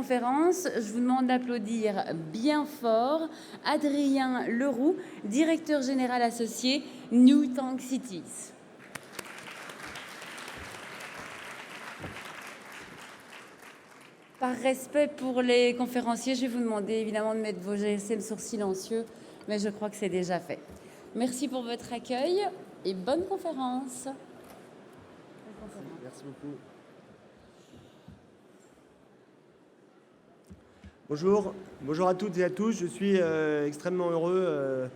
conférence, je vous demande d'applaudir bien fort Adrien Leroux, directeur général associé New Tank Cities. Par respect pour les conférenciers, je vais vous demander évidemment de mettre vos GSM sur silencieux, mais je crois que c'est déjà fait. Merci pour votre accueil et bonne conférence. Merci beaucoup. Bonjour à toutes et à tous. Je suis extrêmement heureux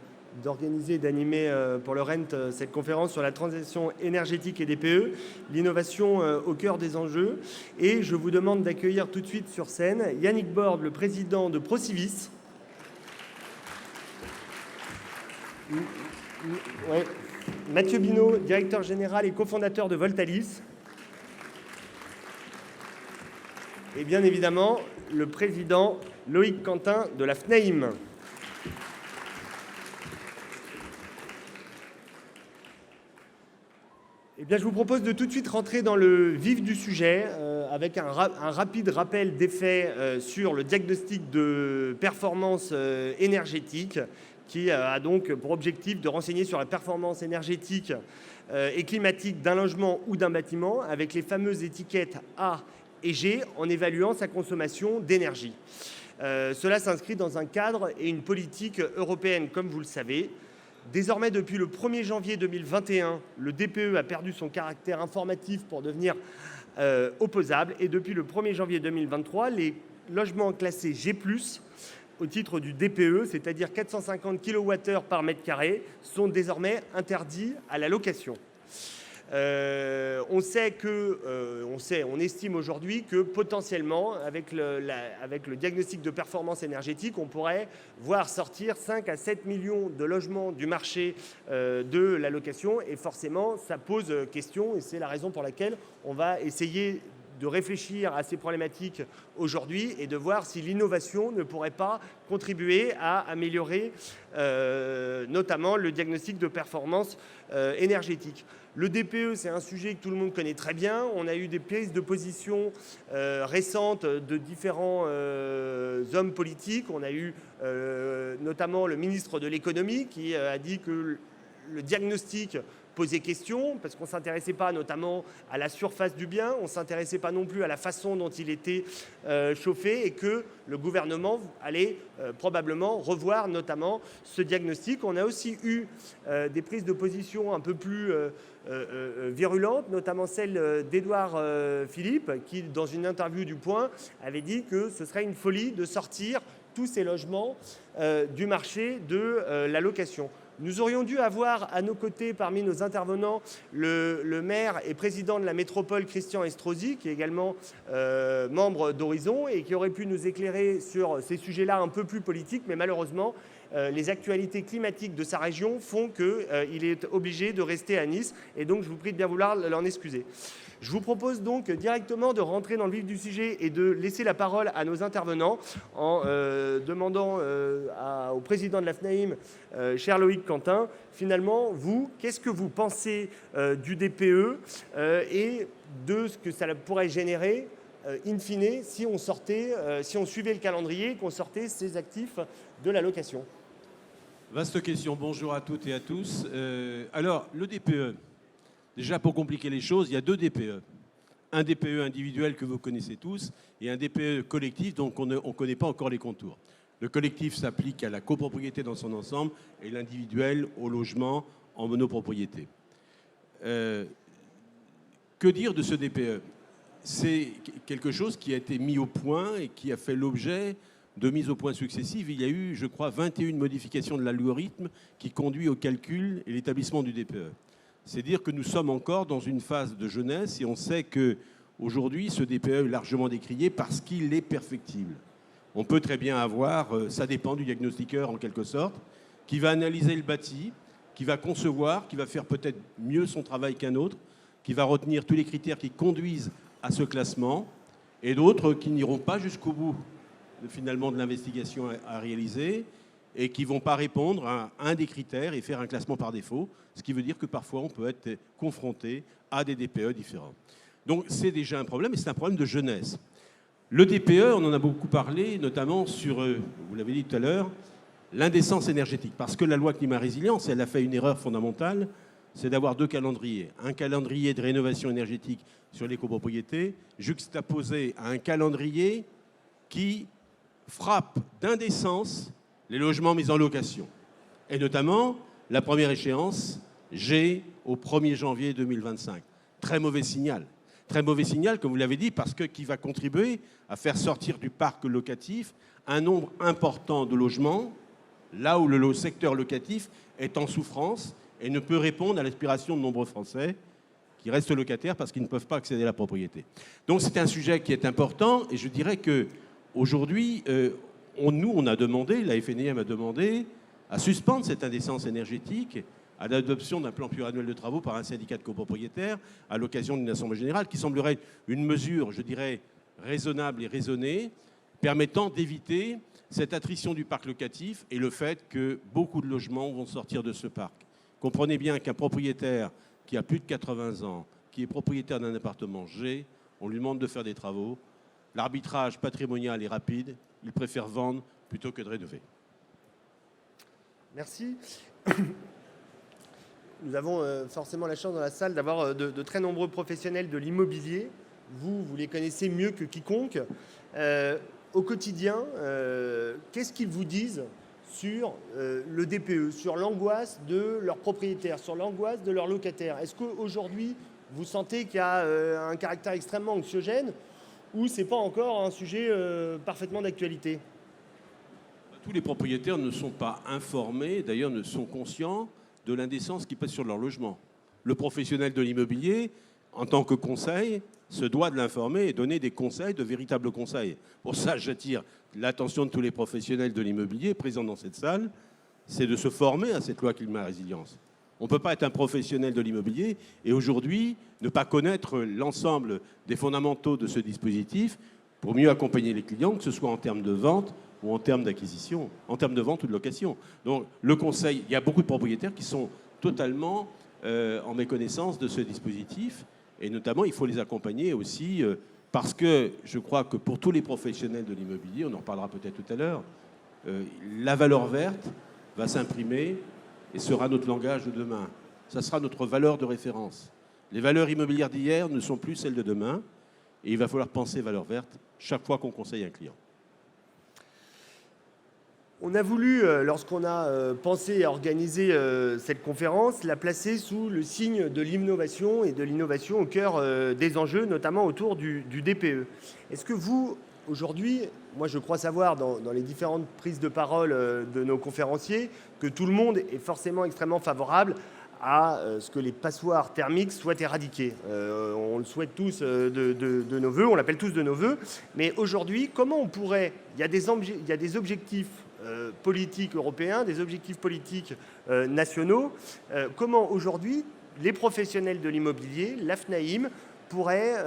d'organiser et d'animer pour le RENT cette conférence sur la transition énergétique et DPE, l'innovation au cœur des enjeux. Et je vous demande d'accueillir tout de suite sur scène Yannick Borde, le président de Procivis. Ouais. Mathieu Binot, directeur général et cofondateur de Voltalis. Et bien évidemment, le président Loïc Quentin de la FNAIM. Eh bien, je vous propose de tout de suite rentrer dans le vif du sujet avec un rapide rappel des faits sur le diagnostic de performance énergétique qui a donc pour objectif de renseigner sur la performance énergétique et climatique d'un logement ou d'un bâtiment avec les fameuses étiquettes A et G en évaluant sa consommation d'énergie. Cela s'inscrit dans un cadre et une politique européenne, comme vous le savez. Désormais, depuis le 1er janvier 2021, le DPE a perdu son caractère informatif pour devenir opposable. Et depuis le 1er janvier 2023, les logements classés G+, au titre du DPE, c'est-à-dire 450 kWh par mètre carré, sont désormais interdits à la location. On estime aujourd'hui que potentiellement, avec le diagnostic de performance énergétique, on pourrait voir sortir 5 à 7 millions de logements du marché de la location. Et forcément, ça pose question et c'est la raison pour laquelle on va essayer de réfléchir à ces problématiques aujourd'hui et de voir si l'innovation ne pourrait pas contribuer à améliorer notamment le diagnostic de performance énergétique. Le DPE, c'est un sujet que tout le monde connaît très bien. On a eu des prises de position récentes de différents hommes politiques. On a eu notamment le ministre de l'économie qui a dit que le diagnostic posait question parce qu'on ne s'intéressait pas notamment à la surface du bien, on ne s'intéressait pas non plus à la façon dont il était chauffé et que le gouvernement allait probablement revoir notamment ce diagnostic. On a aussi eu des prises de position un peu plus virulentes, notamment celle d'Édouard Philippe qui, dans une interview du Point, avait dit que ce serait une folie de sortir tous ces logements du marché de la location. Nous aurions dû avoir à nos côtés, parmi nos intervenants, le maire et président de la métropole, Christian Estrosi, qui est également membre d'Horizon et qui aurait pu nous éclairer sur ces sujets-là un peu plus politiques. Mais malheureusement, les actualités climatiques de sa région font qu'il est obligé de rester à Nice. Et donc, je vous prie de bien vouloir l'en excuser. Je vous propose donc directement de rentrer dans le vif du sujet et de laisser la parole à nos intervenants en demandant au président de la FNAIM, cher Loïc Quentin, finalement, vous, qu'est-ce que vous pensez du DPE et de ce que ça pourrait générer in fine si on suivait le calendrier et qu'on sortait ces actifs de la location? Vaste question. Bonjour à toutes et à tous. Alors, le DPE. Déjà, pour compliquer les choses, il y a deux DPE. Un DPE individuel que vous connaissez tous et un DPE collectif dont on ne connaît pas encore les contours. Le collectif s'applique à la copropriété dans son ensemble et l'individuel au logement en monopropriété. Que dire de ce DPE? C'est quelque chose qui a été mis au point et qui a fait l'objet de mises au point successives. Il y a eu, je crois, 21 modifications de l'algorithme qui conduit au calcul et l'établissement du DPE. C'est dire que nous sommes encore dans une phase de jeunesse et on sait qu'aujourd'hui, ce DPE est largement décrié parce qu'il est perfectible. On peut très bien avoir, ça dépend du diagnostiqueur en quelque sorte, qui va analyser le bâti, qui va concevoir, qui va faire peut-être mieux son travail qu'un autre, qui va retenir tous les critères qui conduisent à ce classement, et d'autres qui n'iront pas jusqu'au bout finalement de l'investigation à réaliser et qui ne vont pas répondre à un des critères et faire un classement par défaut, ce qui veut dire que parfois on peut être confronté à des DPE différents. Donc c'est déjà un problème et c'est un problème de jeunesse. Le DPE, on en a beaucoup parlé, notamment sur, vous l'avez dit tout à l'heure, l'indécence énergétique. Parce que la loi climat-résilience, elle a fait une erreur fondamentale, c'est d'avoir deux calendriers. Un calendrier de rénovation énergétique sur les copropriétés, juxtaposé à un calendrier qui frappe d'indécence les logements mis en location. Et notamment, la première échéance, G, au 1er janvier 2025. Très mauvais signal. Très mauvais signal, comme vous l'avez dit, parce que qui va contribuer à faire sortir du parc locatif un nombre important de logements, là où le secteur locatif est en souffrance et ne peut répondre à l'aspiration de nombreux Français qui restent locataires parce qu'ils ne peuvent pas accéder à la propriété. Donc c'est un sujet qui est important, et je dirais qu'aujourd'hui, on a demandé, la FNIM a demandé à suspendre cette indécence énergétique à l'adoption d'un plan pluriannuel de travaux par un syndicat de copropriétaires à l'occasion d'une assemblée générale qui semblerait une mesure, je dirais, raisonnable et raisonnée, permettant d'éviter cette attrition du parc locatif et le fait que beaucoup de logements vont sortir de ce parc. Comprenez bien qu'un propriétaire qui a plus de 80 ans, qui est propriétaire d'un appartement G, on lui demande de faire des travaux. L'arbitrage patrimonial est rapide, il préfère vendre plutôt que de rénover. Merci. Nous avons forcément la chance dans la salle d'avoir de très nombreux professionnels de l'immobilier. Vous les connaissez mieux que quiconque. Au quotidien, qu'est-ce qu'ils vous disent sur le DPE, sur l'angoisse de leurs propriétaires, sur l'angoisse de leurs locataires? Est-ce qu'aujourd'hui, vous sentez qu'il y a un caractère extrêmement anxiogène ou ce n'est pas encore un sujet parfaitement d'actualité? Tous les propriétaires ne sont pas informés, d'ailleurs ne sont conscients de l'indécence qui pèse sur leur logement. Le professionnel de l'immobilier, en tant que conseil, se doit de l'informer et donner des conseils, de véritables conseils. Pour ça, j'attire l'attention de tous les professionnels de l'immobilier présents dans cette salle, c'est de se former à cette loi climat-résilience. On ne peut pas être un professionnel de l'immobilier et aujourd'hui ne pas connaître l'ensemble des fondamentaux de ce dispositif pour mieux accompagner les clients, que ce soit en termes de vente ou en termes d'acquisition, en termes de vente ou de location. Donc le conseil, il y a beaucoup de propriétaires qui sont totalement en méconnaissance de ce dispositif et notamment il faut les accompagner aussi parce que je crois que pour tous les professionnels de l'immobilier, on en reparlera peut-être tout à l'heure, la valeur verte va s'imprimer et sera notre langage de demain. Ça sera notre valeur de référence. Les valeurs immobilières d'hier ne sont plus celles de demain et il va falloir penser valeur verte chaque fois qu'on conseille un client. On a voulu, lorsqu'on a pensé à organiser cette conférence, la placer sous le signe de l'innovation et de l'innovation au cœur des enjeux, notamment autour du DPE. Est-ce que vous, aujourd'hui, moi je crois savoir dans les différentes prises de parole de nos conférenciers, que tout le monde est forcément extrêmement favorable à ce que les passoires thermiques soient éradiquées. On le souhaite tous de nos voeux, on l'appelle tous de nos voeux. Mais aujourd'hui, comment on pourrait... Il y a des objectifs politiques européens, des objectifs politiques nationaux. Comment aujourd'hui, les professionnels de l'immobilier, l'AFNAIM, pourraient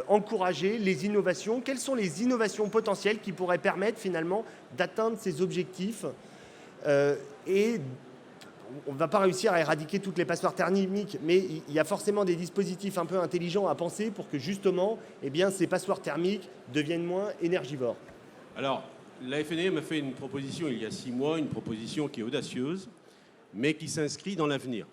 encourager les innovations? Quelles sont les innovations potentielles qui pourraient permettre finalement d'atteindre ces objectifs et on ne va pas réussir à éradiquer toutes les passoires thermiques, mais il y a forcément des dispositifs un peu intelligents à penser pour que justement ces passoires thermiques deviennent moins énergivores. Alors, la FNIM a fait une proposition il y a 6 mois, une proposition qui est audacieuse, mais qui s'inscrit dans l'avenir.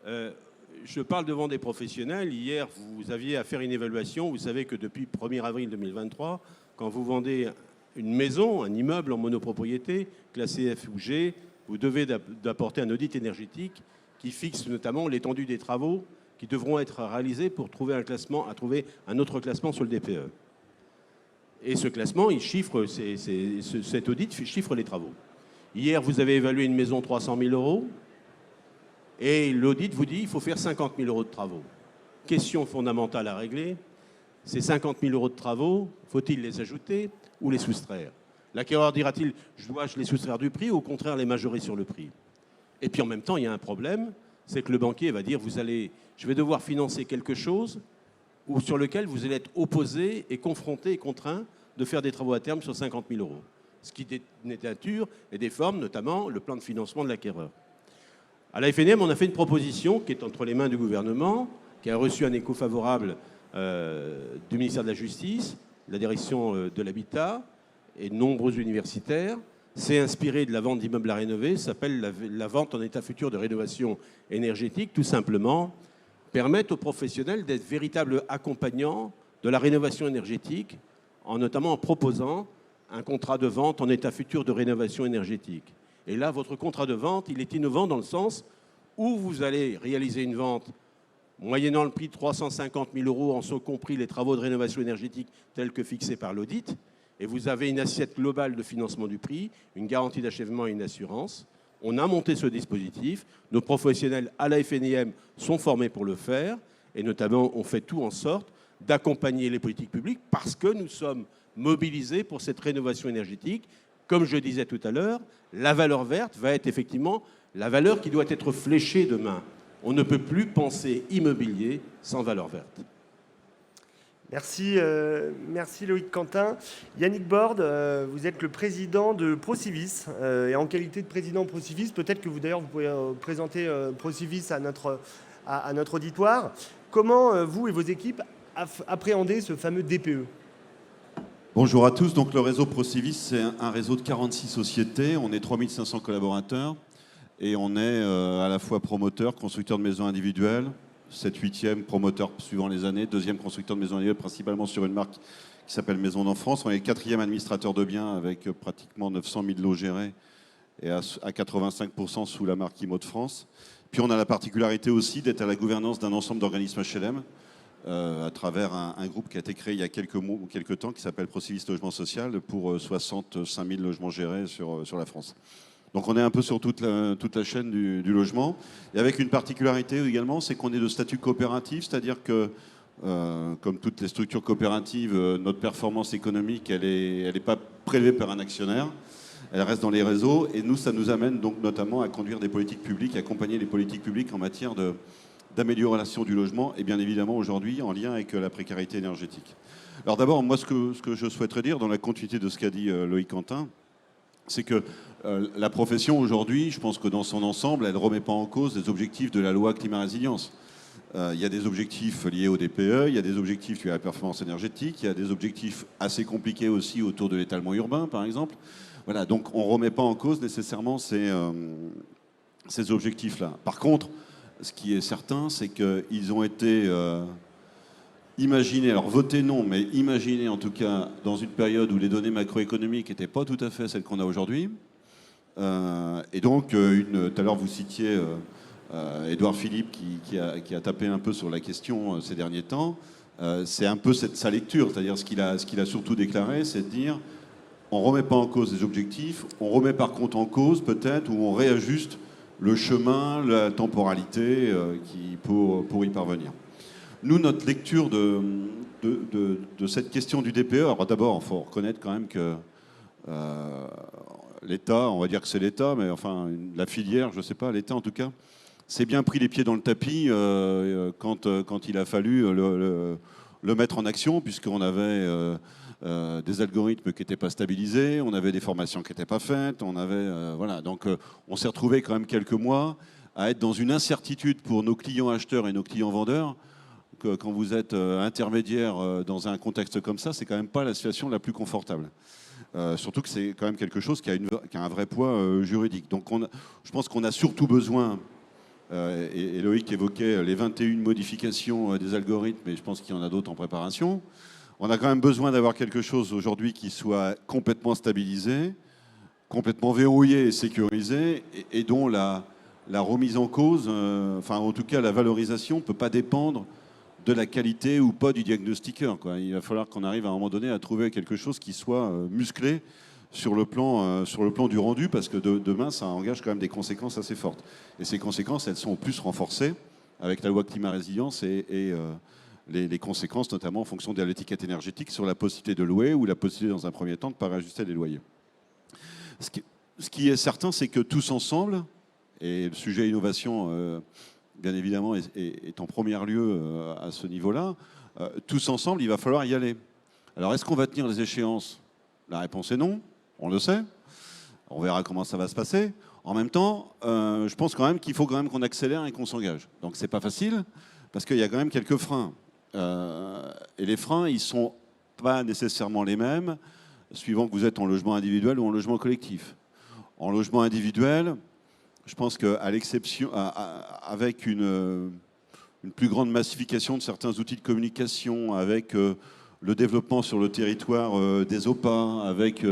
Je parle devant des professionnels. Hier, vous aviez à faire une évaluation. Vous savez que depuis le 1er avril 2023, quand vous vendez une maison, un immeuble en monopropriété, classé F ou G, vous devez d'apporter un audit énergétique qui fixe notamment l'étendue des travaux qui devront être réalisés pour trouver un autre classement sur le DPE. Et ce classement, il chiffre, cet audit chiffre les travaux. Hier, vous avez évalué une maison 300 000 € et l'audit vous dit qu'il faut faire 50 000 € de travaux. Question fondamentale à régler, ces 50 000 € de travaux, faut-il les ajouter ou les soustraire? L'acquéreur dira-t-il, dois-je les soustraire du prix ou au contraire les majorer sur le prix? Et puis en même temps, il y a un problème, c'est que le banquier va dire, je vais devoir financer quelque chose ou sur lequel vous allez être opposé et confronté et contraint de faire des travaux à terme sur 50 000 €. Ce qui dénature et déforme notamment le plan de financement de l'acquéreur. À la FNM, on a fait une proposition qui est entre les mains du gouvernement, qui a reçu un écho favorable du ministère de la Justice, la direction de l'habitat et de nombreux universitaires s'est inspiré de la vente d'immeubles à rénover, ça s'appelle la vente en état futur de rénovation énergétique, tout simplement permettre aux professionnels d'être véritables accompagnants de la rénovation énergétique, notamment en proposant un contrat de vente en état futur de rénovation énergétique. Et là, votre contrat de vente, il est innovant dans le sens où vous allez réaliser une vente moyennant le prix de 350 000 € en sont compris les travaux de rénovation énergétique tels que fixés par l'audit, et vous avez une assiette globale de financement du prix, une garantie d'achèvement et une assurance. On a monté ce dispositif, nos professionnels à la FNIM sont formés pour le faire, et notamment on fait tout en sorte d'accompagner les politiques publiques parce que nous sommes mobilisés pour cette rénovation énergétique. Comme je disais tout à l'heure, la valeur verte va être effectivement la valeur qui doit être fléchée demain. On ne peut plus penser immobilier sans valeur verte. Merci, merci Loïc Quentin. Yannick Borde, vous êtes le président de Procivis. Et en qualité de président de Procivis, peut-être que vous d'ailleurs vous pouvez présenter Procivis à notre auditoire. Comment vous et vos équipes appréhendez ce fameux DPE ? Bonjour à tous. Donc, le réseau Procivis, c'est un réseau de 46 sociétés. On est 3500 collaborateurs et on est à la fois promoteur, constructeur de maisons individuelles, 7/8e promoteur suivant les années, 2e constructeur de maisons individuelles, principalement sur une marque qui s'appelle Maison d'Enfance. On est 4e administrateur de biens avec pratiquement 900 000 lots gérés et à 85% sous la marque IMO de France. Puis on a la particularité aussi d'être à la gouvernance d'un ensemble d'organismes HLM à travers un groupe qui a été créé il y a quelques temps qui s'appelle Procivis Logement Social pour 65 000 logements gérés sur la France. Donc on est un peu sur toute la chaîne du logement. Et avec une particularité également, c'est qu'on est de statut coopératif, c'est-à-dire que, comme toutes les structures coopératives, notre performance économique, elle est pas prélevée par un actionnaire, elle reste dans les réseaux. Et nous, ça nous amène donc notamment à conduire des politiques publiques, accompagner les politiques publiques en matière d'amélioration du logement, et bien évidemment aujourd'hui en lien avec la précarité énergétique. Alors d'abord, moi, ce que je souhaiterais dire, dans la continuité de ce qu'a dit Loïc Quentin, c'est que la profession aujourd'hui, je pense que dans son ensemble, elle ne remet pas en cause les objectifs de la loi climat-résilience. Il y a des objectifs liés au DPE, il y a des objectifs liés à la performance énergétique, il y a des objectifs assez compliqués aussi autour de l'étalement urbain, par exemple. Voilà, donc on ne remet pas en cause nécessairement ces objectifs-là. Par contre, ce qui est certain, c'est qu'ils ont été imaginés, alors votés non, mais imaginés en tout cas dans une période où les données macroéconomiques n'étaient pas tout à fait celles qu'on a aujourd'hui. Et donc, tout à l'heure vous citiez Édouard Philippe qui a tapé un peu sur la question ces derniers temps. C'est un peu sa lecture, c'est-à-dire ce qu'il a surtout déclaré, c'est de dire on ne remet pas en cause les objectifs, on remet par contre en cause peut-être, ou on réajuste le chemin, la temporalité pour y parvenir. Nous, notre lecture de cette question du DPE, alors d'abord, il faut reconnaître quand même que l'État, on va dire que c'est l'État, mais enfin la filière, je ne sais pas, l'État en tout cas, s'est bien pris les pieds dans le tapis quand il a fallu le mettre en action, puisqu'on avait des algorithmes qui n'étaient pas stabilisés, on avait des formations qui n'étaient pas faites, voilà. Donc on s'est retrouvé quand même quelques mois à être dans une incertitude pour nos clients acheteurs et nos clients vendeurs, que quand vous êtes intermédiaire dans un contexte comme ça, c'est quand même pas la situation la plus confortable. Surtout que c'est quand même quelque chose qui a un vrai poids juridique. Donc je pense qu'on a surtout besoin, et Loïc évoquait les 21 modifications des algorithmes, mais je pense qu'il y en a d'autres en préparation. On a quand même besoin d'avoir quelque chose aujourd'hui qui soit complètement stabilisé, complètement verrouillé et sécurisé, et dont la remise en cause, enfin en tout cas la valorisation, ne peut pas dépendre de la qualité ou pas du diagnostiqueur, quoi. Il va falloir qu'on arrive à un moment donné à trouver quelque chose qui soit musclé sur le plan du rendu, parce que demain, ça engage quand même des conséquences assez fortes. Et ces conséquences, elles sont en plus renforcées avec la loi climat-résilience et les conséquences, notamment en fonction de l'étiquette énergétique, sur la possibilité de louer ou la possibilité, dans un premier temps, de ne pas réajuster les loyers. Ce qui est certain, c'est que tous ensemble, et le sujet innovation, bien évidemment, est en premier lieu à ce niveau-là, tous ensemble, il va falloir y aller. Alors, est-ce qu'on va tenir les échéances ? La réponse est non, on le sait. On verra comment ça va se passer. En même temps, je pense quand même qu'il faut quand même qu'on accélère et qu'on s'engage. Donc, c'est pas facile, parce qu'il y a quand même quelques freins. Et les freins, ils sont pas nécessairement les mêmes, suivant que vous êtes en logement individuel ou en logement collectif. En logement individuel, je pense qu'à l'exception, avec une plus grande massification de certains outils de communication, avec le développement sur le territoire des OPA, avec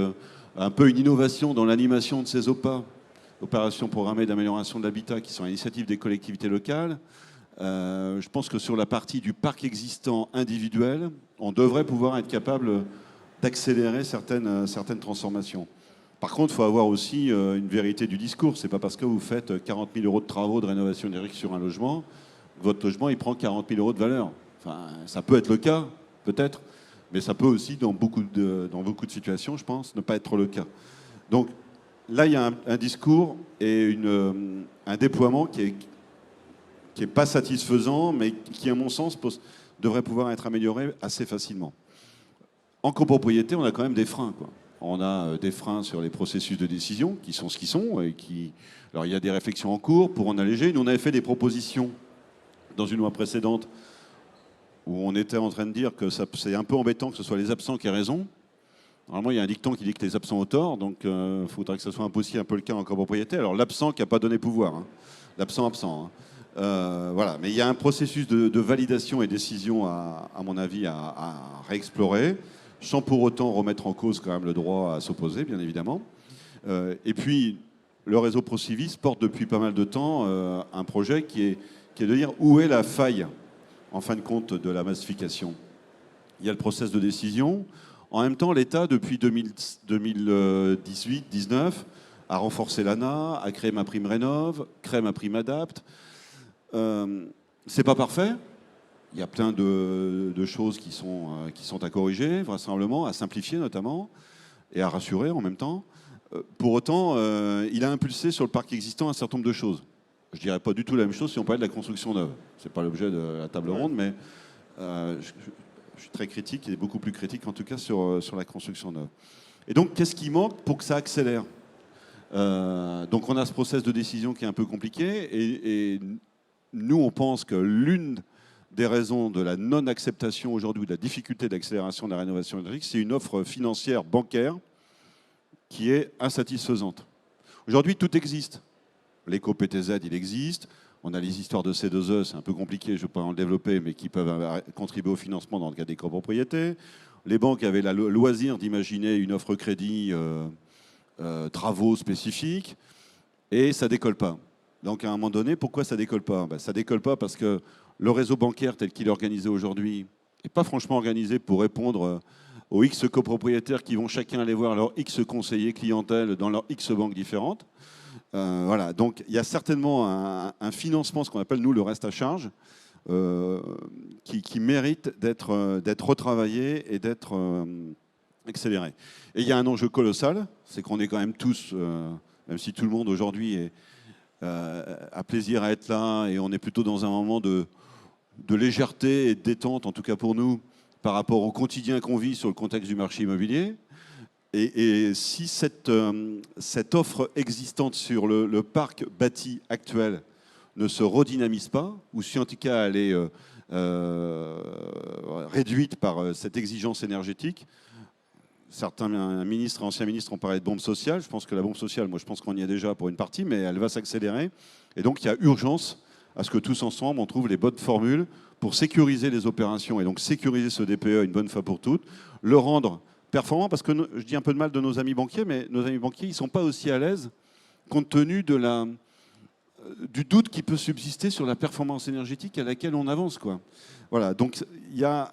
un peu une innovation dans l'animation de ces OPA, opérations programmées d'amélioration de l'habitat, qui sont à l'initiative des collectivités locales, je pense que sur la partie du parc existant individuel, on devrait pouvoir être capable d'accélérer certaines transformations. Par contre, il faut avoir aussi une vérité du discours. Ce n'est pas parce que vous faites 40 000 euros de travaux de rénovation énergétique sur un logement que votre logement il prend 40 000 euros de valeur. Enfin, ça peut être le cas, peut-être, mais ça peut aussi, dans beaucoup de situations, je pense, ne pas être le cas. Donc là, il y a un discours et un déploiement qui est pas satisfaisant, mais qui, à mon sens, devrait pouvoir être amélioré assez facilement. En copropriété, on a quand même des freins, quoi. On a des freins sur les processus de décision, qui sont ce qu'ils sont. Alors, il y a des réflexions en cours pour en alléger. Nous, on avait fait des propositions dans une loi précédente où on était en train de dire que c'est un peu embêtant que ce soit les absents qui aient raison. Normalement, il y a un dicton qui dit que les absents ont tort, donc il faudrait que ce soit aussi un peu le cas en copropriété. Alors, l'absent qui n'a pas donné pouvoir, hein. L'absent absent. Hein. Voilà. Mais il y a un processus de validation et décision, à mon avis, à réexplorer, sans pour autant remettre en cause quand même le droit à s'opposer, bien évidemment. Et puis, le réseau Procivis porte depuis pas mal de temps un projet qui est de dire où est la faille, en fin de compte, de la massification. Il y a le process de décision. En même temps, l'État, depuis 2018-19, a renforcé l'ANA, a créé MaPrimeRénov', crée MaPrimeAdapt'. C'est pas parfait. Il y a plein de choses qui sont à corriger, vraisemblablement, à simplifier notamment, et à rassurer en même temps. Pour autant, il a impulsé sur le parc existant un certain nombre de choses. Je ne dirais pas du tout la même chose si on parlait de la construction neuve. Ce n'est pas l'objet de la table ronde, mais je suis très critique, et beaucoup plus critique en tout cas sur la construction neuve. Et donc, qu'est-ce qui manque pour que ça accélère ? Donc, on a ce process de décision qui est un peu compliqué, et nous, on pense que l'une des raisons de la non-acceptation aujourd'hui, de la difficulté d'accélération de la rénovation énergétique, c'est une offre financière bancaire qui est insatisfaisante. Aujourd'hui, tout existe. L'éco-PTZ, il existe. On a les histoires de C2E, c'est un peu compliqué, je ne vais pas en développer, mais qui peuvent contribuer au financement dans le cas des copropriétés. Les banques avaient le loisir d'imaginer une offre crédit travaux spécifiques, et ça ne décolle pas. Donc à un moment donné, pourquoi ça ne décolle pas ? Ça ne décolle pas parce que le réseau bancaire tel qu'il est organisé aujourd'hui n'est pas franchement organisé pour répondre aux X copropriétaires qui vont chacun aller voir leur X conseillers clientèle dans leurs X banques différentes. Voilà. Donc il y a certainement un financement, ce qu'on appelle nous le reste à charge, qui mérite d'être retravaillé et d'être accéléré. Et il y a un enjeu colossal, c'est qu'on est quand même tous, même si tout le monde aujourd'hui a plaisir à être là, et on est plutôt dans un moment de légèreté et de détente, en tout cas pour nous, par rapport au quotidien qu'on vit sur le contexte du marché immobilier. Et si cette offre existante sur le parc bâti actuel ne se redynamise pas, ou si en tout cas elle est réduite par cette exigence énergétique, certains anciens ministres ont parlé de bombe sociale. Je pense que la bombe sociale, moi je pense qu'on y est déjà pour une partie, mais elle va s'accélérer. Et donc il y a urgence à ce que tous ensemble on trouve les bonnes formules pour sécuriser les opérations et donc sécuriser ce DPE une bonne fois pour toutes, le rendre performant, parce que je dis un peu de mal de nos amis banquiers, mais nos amis banquiers, ils ne sont pas aussi à l'aise compte tenu du doute qui peut subsister sur la performance énergétique à laquelle on avance, quoi. Voilà, donc il y a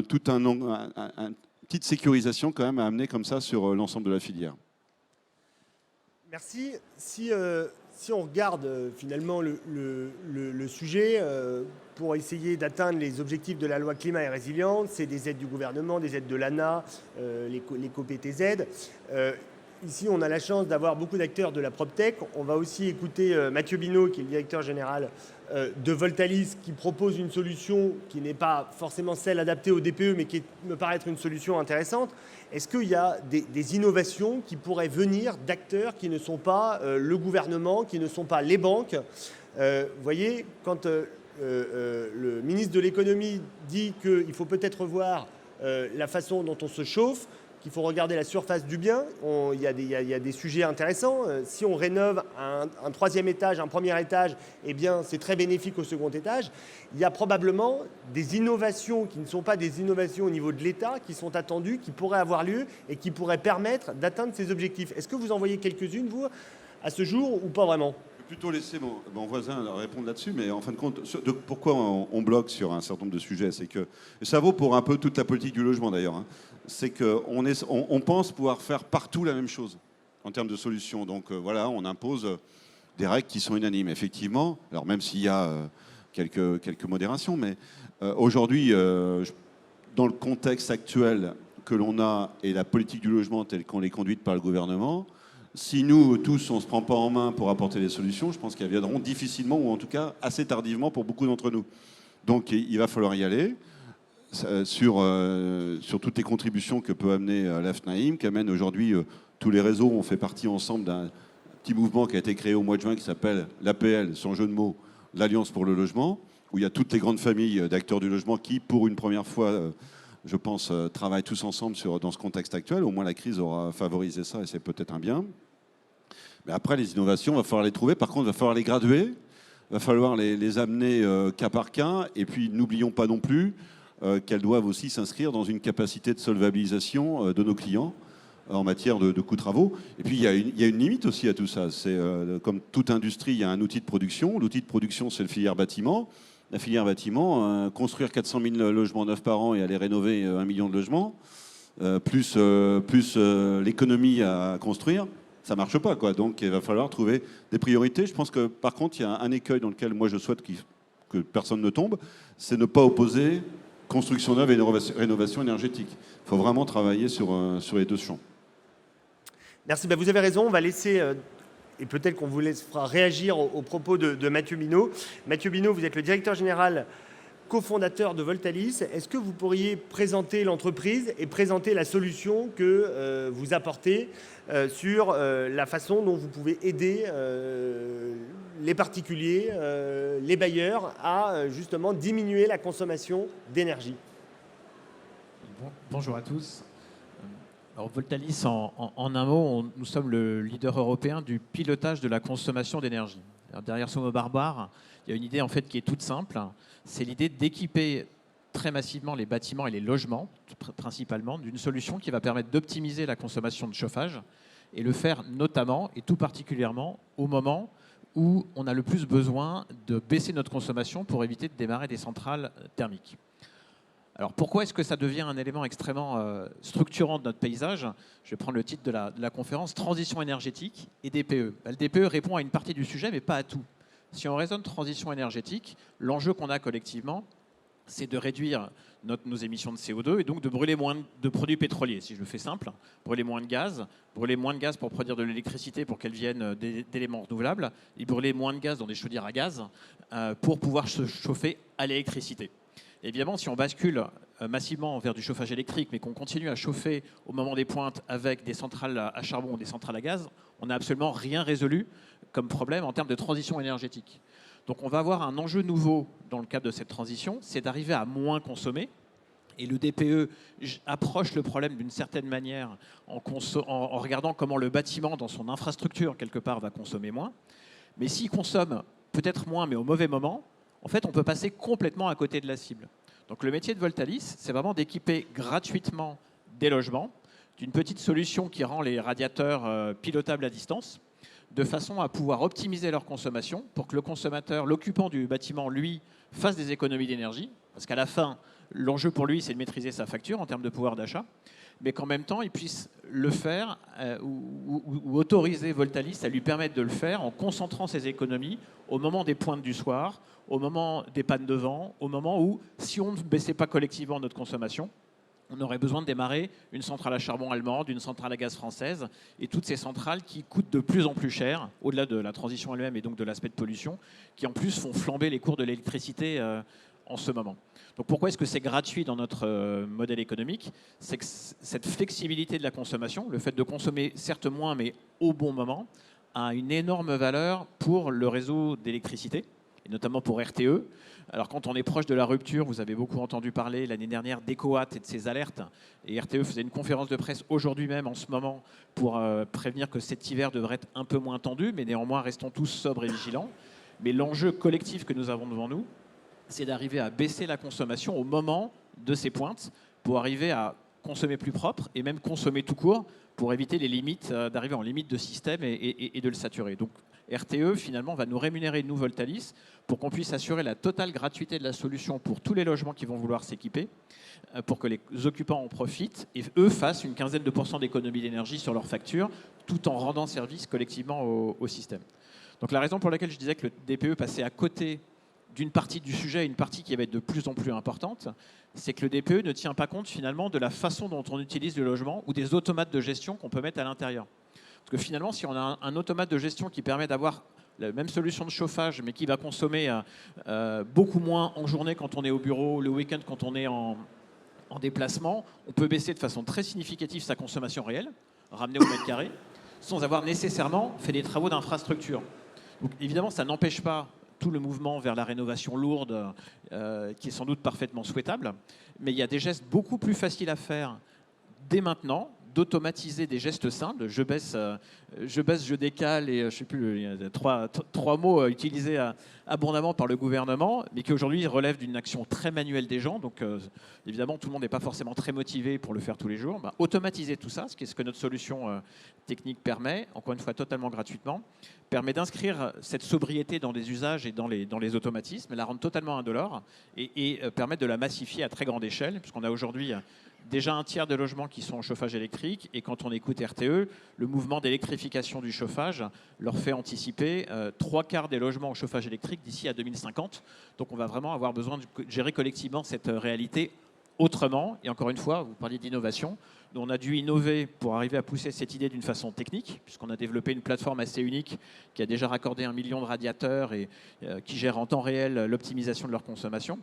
toute une petite sécurisation quand même à amener comme ça sur l'ensemble de la filière. Merci. Si on regarde finalement le sujet, pour essayer d'atteindre les objectifs de la loi climat et résilience, c'est des aides du gouvernement, des aides de l'ANA, l'éco-PTZ. Ici, on a la chance d'avoir beaucoup d'acteurs de la PropTech. On va aussi écouter Mathieu Binot, qui est le directeur général de Voltalis, qui propose une solution qui n'est pas forcément celle adaptée au DPE, mais qui me paraît être une solution intéressante. Est-ce qu'il y a des innovations qui pourraient venir d'acteurs qui ne sont pas le gouvernement, qui ne sont pas les banques ? Vous voyez, quand le ministre de l'économie dit qu'il faut peut-être voir la façon dont on se chauffe, qu'il faut regarder la surface du bien. Il y a des sujets intéressants. Si on rénove un troisième étage, un premier étage, eh bien, c'est très bénéfique au second étage. Il y a probablement des innovations qui ne sont pas des innovations au niveau de l'État, qui sont attendues, qui pourraient avoir lieu et qui pourraient permettre d'atteindre ces objectifs. Est-ce que vous en voyez quelques-unes, vous, à ce jour, ou pas vraiment ? Je vais plutôt laisser mon voisin répondre là-dessus, mais en fin de compte, pourquoi on bloque sur un certain nombre de sujets, c'est que, et ça vaut pour un peu toute la politique du logement d'ailleurs, hein, c'est qu'on pense pouvoir faire partout la même chose en termes de solutions. Donc voilà, on impose des règles qui sont unanimes. Effectivement, alors même s'il y a quelques modérations, mais aujourd'hui, dans le contexte actuel que l'on a et la politique du logement telle qu'on est conduite par le gouvernement, si nous tous on se prend pas en main pour apporter des solutions, je pense qu'elles viendront difficilement ou en tout cas assez tardivement pour beaucoup d'entre nous. Donc il va falloir y aller sur toutes les contributions que peut amener l'AFNAIM, qu'amène aujourd'hui tous les réseaux. On fait partie ensemble d'un petit mouvement qui a été créé au mois de juin qui s'appelle l'APL, sans jeu de mots, l'Alliance pour le logement, où il y a toutes les grandes familles d'acteurs du logement qui, pour une première fois, je pense, travaillent tous ensemble dans ce contexte actuel. Au moins la crise aura favorisé ça et c'est peut-être un bien. Mais après, les innovations, il va falloir les trouver. Par contre, il va falloir les graduer, il va falloir les amener cas par cas. Et puis, n'oublions pas non plus qu'elles doivent aussi s'inscrire dans une capacité de solvabilisation de nos clients en matière de coûts travaux. Et puis, il y a une limite aussi à tout ça. C'est comme toute industrie, il y a un outil de production. L'outil de production, c'est le filière bâtiment. La filière bâtiment, construire 400 000 logements neufs par an et aller rénover 1 million de logements, plus l'économie à construire, ça ne marche pas, quoi. Donc il va falloir trouver des priorités. Je pense que par contre, il y a un écueil dans lequel moi je souhaite que personne ne tombe, c'est ne pas opposer construction neuve et rénovation énergétique. Il faut vraiment travailler sur les deux champs. Merci, vous avez raison, on va laisser... et peut-être qu'on vous laissera réagir aux propos de Mathieu Binot. Mathieu Binot, vous êtes le directeur général cofondateur de Voltalis. Est-ce que vous pourriez présenter l'entreprise et présenter la solution que vous apportez sur la façon dont vous pouvez aider les particuliers, les bailleurs à justement diminuer la consommation d'énergie ? Bonjour à tous. Alors Voltalis, en un mot, nous sommes le leader européen du pilotage de la consommation d'énergie. Derrière ce mot barbare, il y a une idée en fait qui est toute simple. C'est l'idée d'équiper très massivement les bâtiments et les logements, principalement, d'une solution qui va permettre d'optimiser la consommation de chauffage et le faire notamment et tout particulièrement au moment où on a le plus besoin de baisser notre consommation pour éviter de démarrer des centrales thermiques. Alors pourquoi est-ce que ça devient un élément extrêmement structurant de notre paysage ? Je vais prendre le titre de la conférence, Transition énergétique et DPE. Le DPE répond à une partie du sujet, mais pas à tout. Si on raisonne transition énergétique, l'enjeu qu'on a collectivement, c'est de réduire nos émissions de CO2 et donc de brûler moins de produits pétroliers. Si je le fais simple, brûler moins de gaz pour produire de l'électricité pour qu'elle vienne d'éléments renouvelables, et brûler moins de gaz dans des chaudières à gaz pour pouvoir se chauffer à l'électricité. Évidemment, si on bascule massivement vers du chauffage électrique, mais qu'on continue à chauffer au moment des pointes avec des centrales à charbon ou des centrales à gaz, on n'a absolument rien résolu comme problème en termes de transition énergétique. Donc on va avoir un enjeu nouveau dans le cadre de cette transition, c'est d'arriver à moins consommer. Et le DPE approche le problème d'une certaine manière en regardant comment le bâtiment, dans son infrastructure, quelque part, va consommer moins. Mais s'il consomme peut-être moins, mais au mauvais moment, en fait, on peut passer complètement à côté de la cible. Donc le métier de Voltalis, c'est vraiment d'équiper gratuitement des logements d'une petite solution qui rend les radiateurs pilotables à distance, de façon à pouvoir optimiser leur consommation pour que le consommateur, l'occupant du bâtiment, lui, fasse des économies d'énergie. Parce qu'à la fin, l'enjeu pour lui, c'est de maîtriser sa facture en termes de pouvoir d'achat, mais qu'en même temps, il puisse le faire ou autoriser Voltalis à lui permettre de le faire en concentrant ses économies au moment des pointes du soir, au moment des pannes de vent, au moment où, si on ne baissait pas collectivement notre consommation, on aurait besoin de démarrer une centrale à charbon allemande, une centrale à gaz française, et toutes ces centrales qui coûtent de plus en plus cher, au-delà de la transition elle-même et donc de l'aspect de pollution, qui en plus font flamber les cours de l'électricité en ce moment. Donc pourquoi est-ce que c'est gratuit dans notre modèle économique ? C'est que cette flexibilité de la consommation, le fait de consommer certes moins mais au bon moment, a une énorme valeur pour le réseau d'électricité et notamment pour RTE. Alors quand on est proche de la rupture, vous avez beaucoup entendu parler l'année dernière d'EcoAt et de ses alertes. Et RTE faisait une conférence de presse aujourd'hui même, en ce moment, pour prévenir que cet hiver devrait être un peu moins tendu, mais néanmoins restons tous sobres et vigilants. Mais l'enjeu collectif que nous avons devant nous, c'est d'arriver à baisser la consommation au moment de ces pointes pour arriver à consommer plus propre et même consommer tout court pour éviter les limites, d'arriver en limite de système et de le saturer. Donc RTE, finalement, va nous rémunérer, nous, Voltalis, pour qu'on puisse assurer la totale gratuité de la solution pour tous les logements qui vont vouloir s'équiper, pour que les occupants en profitent et eux fassent une quinzaine de pourcents d'économie d'énergie sur leurs factures, tout en rendant service collectivement au système. Donc la raison pour laquelle je disais que le DPE passait à côté d'une partie du sujet, une partie qui va être de plus en plus importante, c'est que le DPE ne tient pas compte finalement de la façon dont on utilise le logement ou des automates de gestion qu'on peut mettre à l'intérieur. Parce que finalement, si on a un automate de gestion qui permet d'avoir la même solution de chauffage, mais qui va consommer beaucoup moins en journée quand on est au bureau, le week-end quand on est en déplacement, on peut baisser de façon très significative sa consommation réelle, ramener au mètre carré, sans avoir nécessairement fait des travaux d'infrastructure. Donc évidemment, ça n'empêche pas tout le mouvement vers la rénovation lourde, qui est sans doute parfaitement souhaitable, mais il y a des gestes beaucoup plus faciles à faire dès maintenant, d'automatiser des gestes simples. Je baisse, je décale, et je sais plus, il y a trois mots utilisés abondamment par le gouvernement, mais qui aujourd'hui relèvent d'une action très manuelle des gens. Donc évidemment, tout le monde n'est pas forcément très motivé pour le faire tous les jours. Automatiser tout ça, ce que notre solution technique permet, encore une fois totalement gratuitement, permet d'inscrire cette sobriété dans les usages et dans les automatismes, la rendre totalement indolore et permettre de la massifier à très grande échelle, puisqu'on a aujourd'hui déjà un tiers des logements qui sont en chauffage électrique, et quand on écoute RTE, le mouvement d'électrification du chauffage leur fait anticiper 3/4 des logements en chauffage électrique d'ici à 2050. Donc on va vraiment avoir besoin de gérer collectivement cette réalité autrement. Et encore une fois, vous parliez d'innovation. Nous, on a dû innover pour arriver à pousser cette idée d'une façon technique, puisqu'on a développé une plateforme assez unique qui a déjà raccordé 1 million de radiateurs et qui gère en temps réel l'optimisation de leur consommation.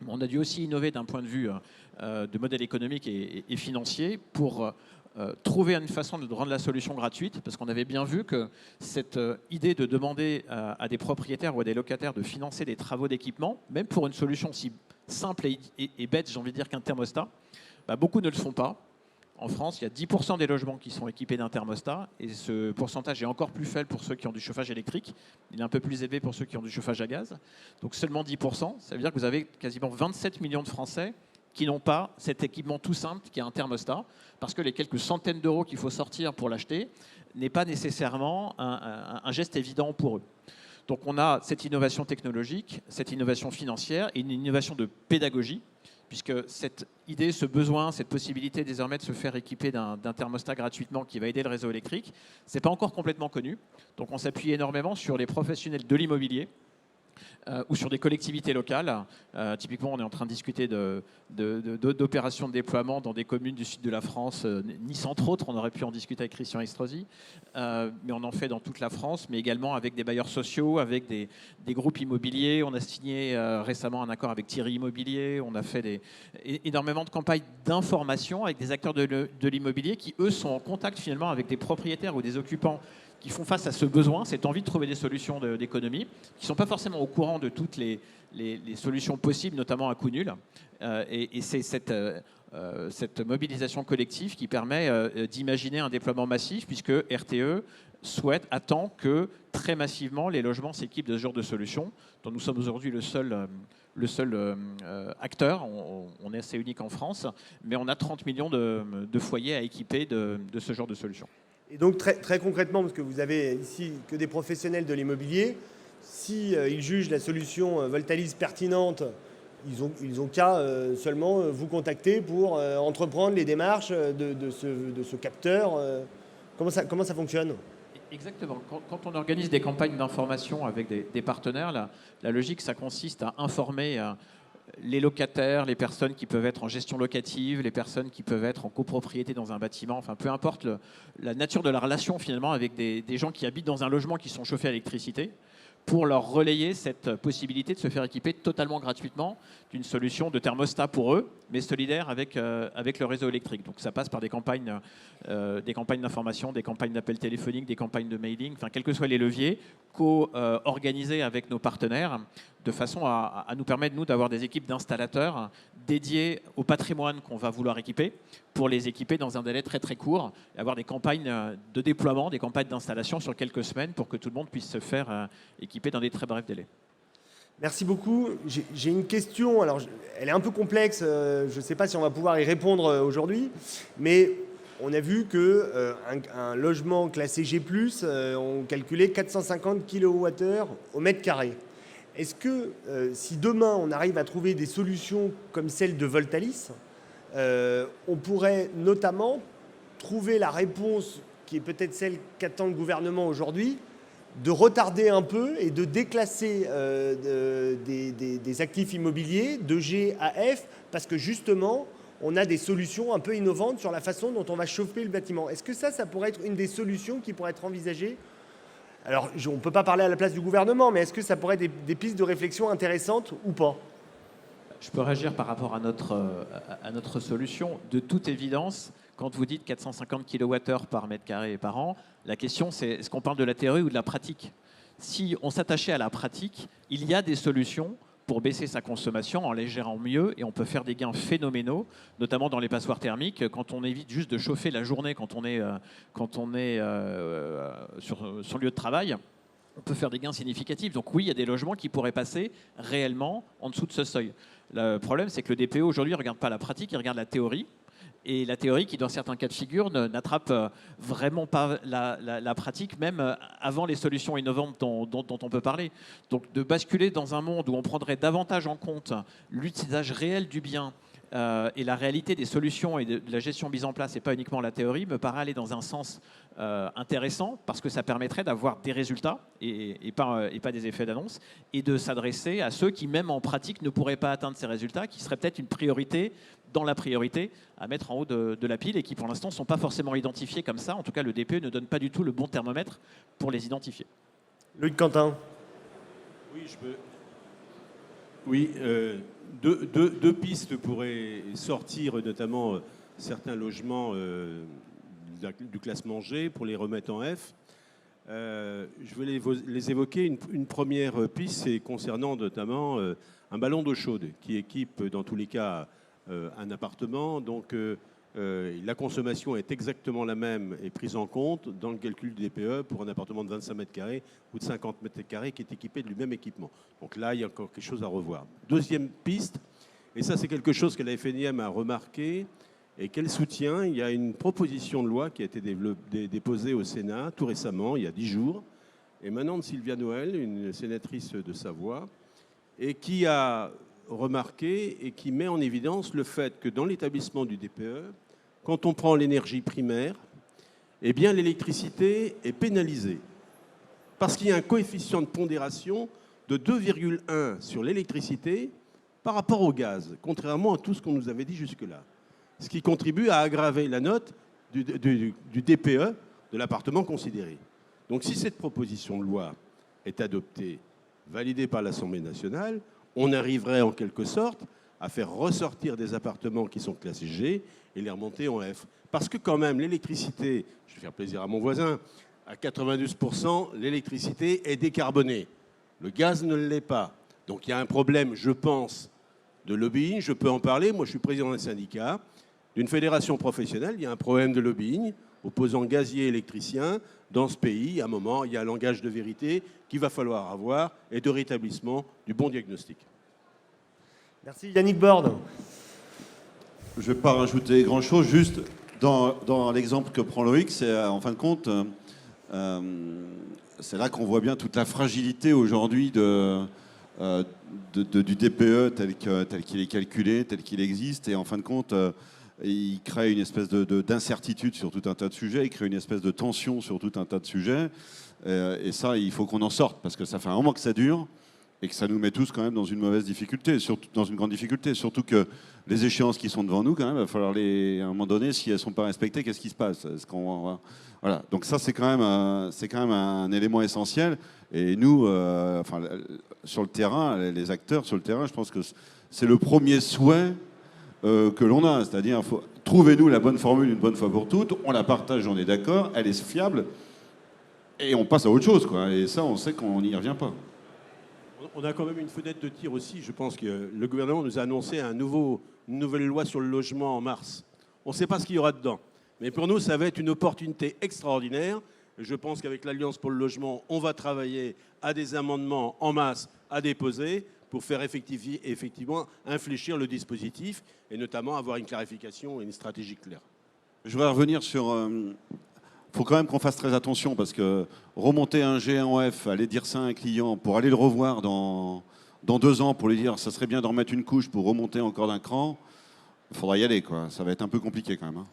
On a dû aussi innover d'un point de vue de modèle économique et financier pour trouver une façon de rendre la solution gratuite, parce qu'on avait bien vu que cette idée de demander à des propriétaires ou à des locataires de financer des travaux d'équipement, même pour une solution si simple et bête, j'ai envie de dire, qu'un thermostat, beaucoup ne le font pas. En France, il y a 10% des logements qui sont équipés d'un thermostat, et ce pourcentage est encore plus faible pour ceux qui ont du chauffage électrique. Il est un peu plus élevé pour ceux qui ont du chauffage à gaz. Donc seulement 10%, ça veut dire que vous avez quasiment 27 millions de Français qui n'ont pas cet équipement tout simple qui est un thermostat, parce que les quelques centaines d'euros qu'il faut sortir pour l'acheter n'est pas nécessairement un geste évident pour eux. Donc on a cette innovation technologique, cette innovation financière et une innovation de pédagogie, puisque cette idée, ce besoin, cette possibilité désormais de se faire équiper d'un thermostat gratuitement qui va aider le réseau électrique, ce n'est pas encore complètement connu. Donc on s'appuie énormément sur les professionnels de l'immobilier ou sur des collectivités locales. Typiquement, on est en train de discuter d'opérations de déploiement dans des communes du sud de la France, Nice entre autres. On aurait pu en discuter avec Christian Estrosi, mais on en fait dans toute la France, mais également avec des bailleurs sociaux, avec des groupes immobiliers. On a signé récemment un accord avec Thierry Immobilier. On a fait énormément de campagnes d'information avec des acteurs de l'immobilier qui, eux, sont en contact finalement avec des propriétaires ou des occupants qui font face à ce besoin, cette envie de trouver des solutions d'économie, qui ne sont pas forcément au courant de toutes les solutions possibles, notamment à coût nul. Et c'est cette mobilisation collective qui permet d'imaginer un déploiement massif, puisque RTE attend que très massivement les logements s'équipent de ce genre de solutions, dont nous sommes aujourd'hui le seul acteur. On est assez unique en France, mais on a 30 millions de foyers à équiper de ce genre de solutions. Et donc très concrètement, parce que vous avez ici que des professionnels de l'immobilier, si ils jugent la solution Voltalis pertinente, ils ont qu'à seulement vous contacter pour entreprendre les démarches de ce capteur. Comment ça fonctionne ? Exactement. Quand on organise des campagnes d'information avec des partenaires, la logique, ça consiste à informer les locataires, les personnes qui peuvent être en gestion locative, les personnes qui peuvent être en copropriété dans un bâtiment, enfin peu importe la nature de la relation finalement avec des gens qui habitent dans un logement qui sont chauffés à l'électricité, pour leur relayer cette possibilité de se faire équiper totalement gratuitement d'une solution de thermostat pour eux, mais solidaire avec le réseau électrique. Donc ça passe par des campagnes d'information, des campagnes d'appels téléphoniques, des campagnes de mailing, enfin quels que soient les leviers, co-organisés avec nos partenaires, de façon à nous permettre, nous, d'avoir des équipes d'installateurs dédiées au patrimoine qu'on va vouloir équiper, pour les équiper dans un délai très très court, et avoir des campagnes de déploiement, des campagnes d'installation sur quelques semaines pour que tout le monde puisse se faire équiper dans des très brefs délais. Merci beaucoup. J'ai une question, alors elle est un peu complexe, je ne sais pas si on va pouvoir y répondre aujourd'hui, mais on a vu qu'un logement classé G+, on calculait 450 kWh au mètre carré. Est-ce que si demain on arrive à trouver des solutions comme celle de Voltalis, on pourrait notamment trouver la réponse qui est peut-être celle qu'attend le gouvernement aujourd'hui, de retarder un peu et de déclasser des actifs immobiliers de G à F, parce que justement, on a des solutions un peu innovantes sur la façon dont on va chauffer le bâtiment. Est-ce que ça pourrait être une des solutions qui pourrait être envisagée ? Alors, on ne peut pas parler à la place du gouvernement, mais est-ce que ça pourrait être des pistes de réflexion intéressantes ou pas ? Je peux réagir par rapport à notre solution. De toute évidence, quand vous dites 450 kWh par mètre carré et par an, la question c'est est-ce qu'on parle de la théorie ou de la pratique ? Si on s'attachait à la pratique, il y a des solutions pour baisser sa consommation en les gérant mieux, et on peut faire des gains phénoménaux, notamment dans les passoires thermiques, quand on évite juste de chauffer la journée quand on est sur son lieu de travail. On peut faire des gains significatifs. Donc oui, il y a des logements qui pourraient passer réellement en dessous de ce seuil. Le problème, c'est que le DPE aujourd'hui ne regarde pas la pratique, il regarde la théorie. Et la théorie, qui dans certains cas de figure, n'attrape vraiment pas la pratique, même avant les solutions innovantes dont on peut parler. Donc de basculer dans un monde où on prendrait davantage en compte l'usage réel du bien et la réalité des solutions et de la gestion mise en place, et pas uniquement la théorie, me paraît aller dans un sens intéressant, parce que ça permettrait d'avoir des résultats et pas des effets d'annonce, et de s'adresser à ceux qui, même en pratique, ne pourraient pas atteindre ces résultats, qui seraient peut-être une priorité dans la priorité à mettre en haut de la pile, et qui pour l'instant ne sont pas forcément identifiés comme ça. En tout cas, le DPE ne donne pas du tout le bon thermomètre pour les identifier. Loïc Quentin. Oui, je peux. Oui, deux pistes pourraient sortir, notamment certains logements du classement G, pour les remettre en F. Je vais les évoquer. Une première piste, c'est concernant notamment un ballon d'eau chaude qui équipe dans tous les cas un appartement. Donc la consommation est exactement la même et prise en compte dans le calcul du DPE pour un appartement de 25 mètres carrés ou de 50 mètres carrés qui est équipé du même équipement. Donc là, il y a encore quelque chose à revoir. Deuxième piste, et ça c'est quelque chose que la FNIM a remarqué et qu'elle soutient, il y a une proposition de loi qui a été déposée au Sénat tout récemment, il y a 10 jours, émanant de Sylvia Noël, une sénatrice de Savoie, et qui a remarqué et qui met en évidence le fait que dans l'établissement du DPE, quand on prend l'énergie primaire, eh bien l'électricité est pénalisée. Parce qu'il y a un coefficient de pondération de 2,1 sur l'électricité par rapport au gaz, contrairement à tout ce qu'on nous avait dit jusque-là. Ce qui contribue à aggraver la note du DPE de l'appartement considéré. Donc si cette proposition de loi est adoptée, validée par l'Assemblée nationale, on arriverait en quelque sorte à faire ressortir des appartements qui sont classés G et les remonter en F. Parce que quand même, l'électricité, je vais faire plaisir à mon voisin, à 92%, l'électricité est décarbonée. Le gaz ne l'est pas. Donc il y a un problème, je pense, de lobbying. Je peux en parler. Moi, je suis président d'un syndicat, d'une fédération professionnelle. Il y a un problème de lobbying opposant gaziers et électriciens. Dans ce pays, à un moment, il y a un langage de vérité qu'il va falloir avoir et de rétablissement du bon diagnostic. Merci Yannick Borde. Je ne vais pas rajouter grand-chose, juste dans l'exemple que prend Loïc, c'est en fin de compte, c'est là qu'on voit bien toute la fragilité aujourd'hui du DPE tel qu'il est calculé, tel qu'il existe, et en fin de compte, il crée une espèce d'incertitude sur tout un tas de sujets, il crée une espèce de tension sur tout un tas de sujets, et ça, il faut qu'on en sorte, parce que ça fait un moment que ça dure, et que ça nous met tous quand même dans une mauvaise difficulté, surtout, dans une grande difficulté. Surtout que les échéances qui sont devant nous, quand même, il va falloir à un moment donné, si elles ne sont pas respectées, qu'est-ce qui se passe? Voilà. Donc ça, c'est quand même un élément essentiel. Et nous, sur le terrain, les acteurs sur le terrain, je pense que c'est le premier souhait que l'on a. C'est-à-dire, trouvez-nous la bonne formule une bonne fois pour toutes, on la partage, on est d'accord, elle est fiable, et on passe à autre chose, quoi. Et ça, on sait qu'on n'y revient pas. On a quand même une fenêtre de tir aussi. Je pense que le gouvernement nous a annoncé une nouvelle loi sur le logement en mars. On ne sait pas ce qu'il y aura dedans. Mais pour nous, ça va être une opportunité extraordinaire. Je pense qu'avec l'Alliance pour le logement, on va travailler à des amendements en masse à déposer pour faire effectivement infléchir le dispositif et notamment avoir une clarification et une stratégie claire. Je voudrais revenir sur... faut quand même qu'on fasse très attention parce que remonter un GNF, aller dire ça à un client pour aller le revoir dans 2 ans pour lui dire ça serait bien d'en remettre une couche pour remonter encore d'un cran, il faudra y aller, quoi. Ça va être un peu compliqué quand même.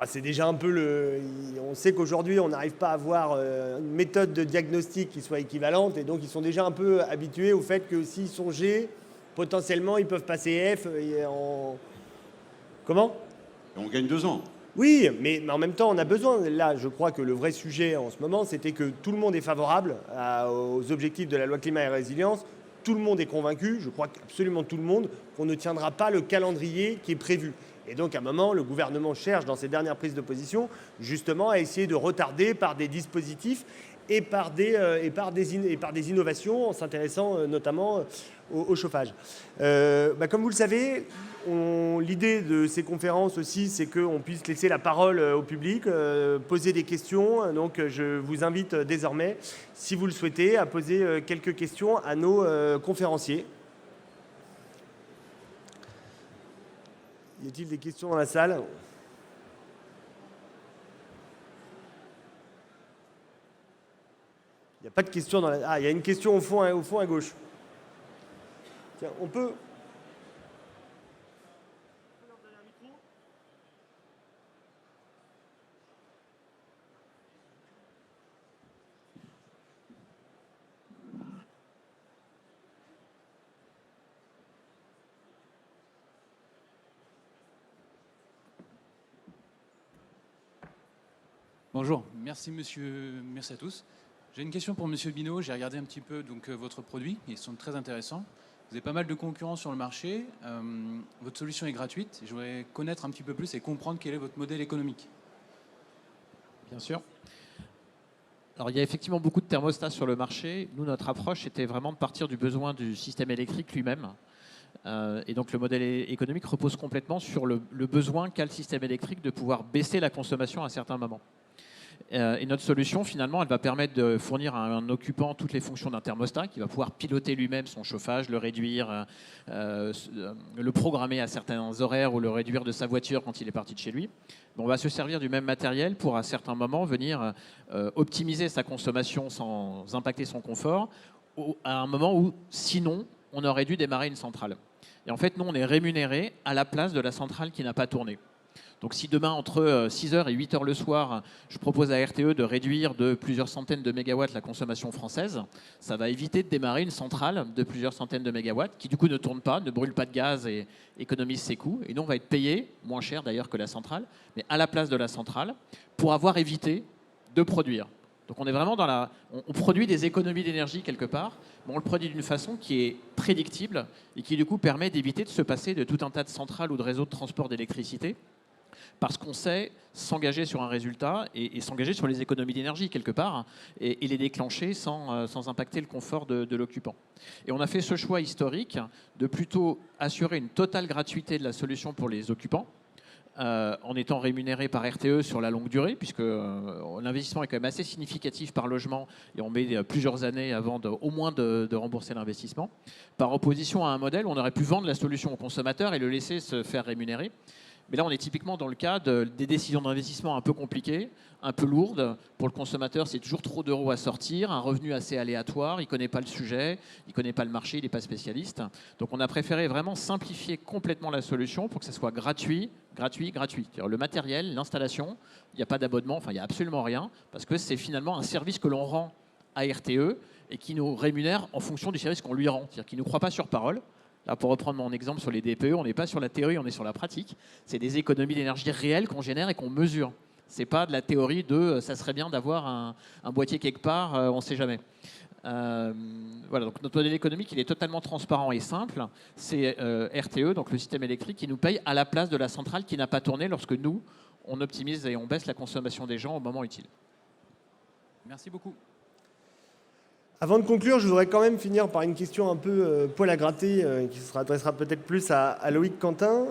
C'est déjà un peu on sait qu'aujourd'hui, on n'arrive pas à avoir une méthode de diagnostic qui soit équivalente et donc ils sont déjà un peu habitués au fait que s'ils sont G, potentiellement, ils peuvent passer F Comment ? Et on gagne 2 ans. Oui, mais en même temps, on a besoin. Là, je crois que le vrai sujet en ce moment, c'était que tout le monde est favorable aux objectifs de la loi climat et résilience. Tout le monde est convaincu, je crois qu'absolument tout le monde, qu'on ne tiendra pas le calendrier qui est prévu. Et donc, à un moment, le gouvernement cherche, dans ses dernières prises de position, justement, à essayer de retarder par des dispositifs et par des innovations, en s'intéressant notamment au chauffage. Comme vous le savez, l'idée de ces conférences aussi, c'est qu'on puisse laisser la parole au public, poser des questions. Donc, je vous invite désormais, si vous le souhaitez, à poser quelques questions à nos conférenciers. Y a-t-il des questions dans la salle ? Il n'y a pas de questions dans la... Ah, il y a une question au fond à gauche. Tiens, on peut... Bonjour, merci à tous. J'ai une question pour Monsieur Binot. J'ai regardé un petit peu votre produit, ils sont très intéressants. Vous avez pas mal de concurrents sur le marché. Votre solution est gratuite. Je voudrais connaître un petit peu plus et comprendre quel est votre modèle économique. Bien sûr. Alors, il y a effectivement beaucoup de thermostats sur le marché. Nous, notre approche, était vraiment de partir du besoin du système électrique lui-même. Et donc, le modèle économique repose complètement sur le besoin qu'a le système électrique de pouvoir baisser la consommation à certains moments. Et notre solution, finalement, elle va permettre de fournir à un occupant toutes les fonctions d'un thermostat qui va pouvoir piloter lui-même son chauffage, le réduire, le programmer à certains horaires ou le réduire de sa voiture quand il est parti de chez lui. On va se servir du même matériel pour, à certains moments, venir optimiser sa consommation sans impacter son confort, à un moment où, sinon, on aurait dû démarrer une centrale. Et en fait, nous, on est rémunéré à la place de la centrale qui n'a pas tourné. Donc si demain, entre 6h et 8h le soir, je propose à RTE de réduire de plusieurs centaines de mégawatts la consommation française, ça va éviter de démarrer une centrale de plusieurs centaines de mégawatts qui du coup ne tourne pas, ne brûle pas de gaz et économise ses coûts. Et nous, on va être payé, moins cher d'ailleurs que la centrale, mais à la place de la centrale, pour avoir évité de produire. Donc on est vraiment on produit des économies d'énergie quelque part, mais on le produit d'une façon qui est prédictible et qui du coup permet d'éviter de se passer de tout un tas de centrales ou de réseaux de transport d'électricité, parce qu'on sait s'engager sur un résultat et s'engager sur les économies d'énergie quelque part et les déclencher sans impacter le confort de l'occupant. Et on a fait ce choix historique de plutôt assurer une totale gratuité de la solution pour les occupants, en étant rémunéré par RTE sur la longue durée, puisque l'investissement est quand même assez significatif par logement et on met plusieurs années avant au moins de rembourser l'investissement, par opposition à un modèle où on aurait pu vendre la solution au consommateur et le laisser se faire rémunérer. Mais là, on est typiquement dans le cas des décisions d'investissement un peu compliquées, un peu lourdes. Pour le consommateur, c'est toujours trop d'euros à sortir, un revenu assez aléatoire, il ne connaît pas le sujet, il ne connaît pas le marché, il n'est pas spécialiste. Donc on a préféré vraiment simplifier complètement la solution pour que ça soit gratuit. C'est-à-dire le matériel, l'installation, il n'y a pas d'abonnement, enfin il n'y a absolument rien, parce que c'est finalement un service que l'on rend à RTE et qui nous rémunère en fonction du service qu'on lui rend. C'est-à-dire qu'il ne nous croit pas sur parole. Là, pour reprendre mon exemple sur les DPE, on n'est pas sur la théorie, on est sur la pratique. C'est des économies d'énergie réelles qu'on génère et qu'on mesure. C'est pas de la théorie de ça serait bien d'avoir un boîtier quelque part, on ne sait jamais. Voilà, donc notre modèle économique, il est totalement transparent et simple. C'est RTE, donc le système électrique, qui nous paye à la place de la centrale qui n'a pas tourné lorsque nous, on optimise et on baisse la consommation des gens au moment utile. Merci beaucoup. Avant de conclure, je voudrais quand même finir par une question un peu poil à gratter, qui se adressera peut-être plus à Loïc Quentin.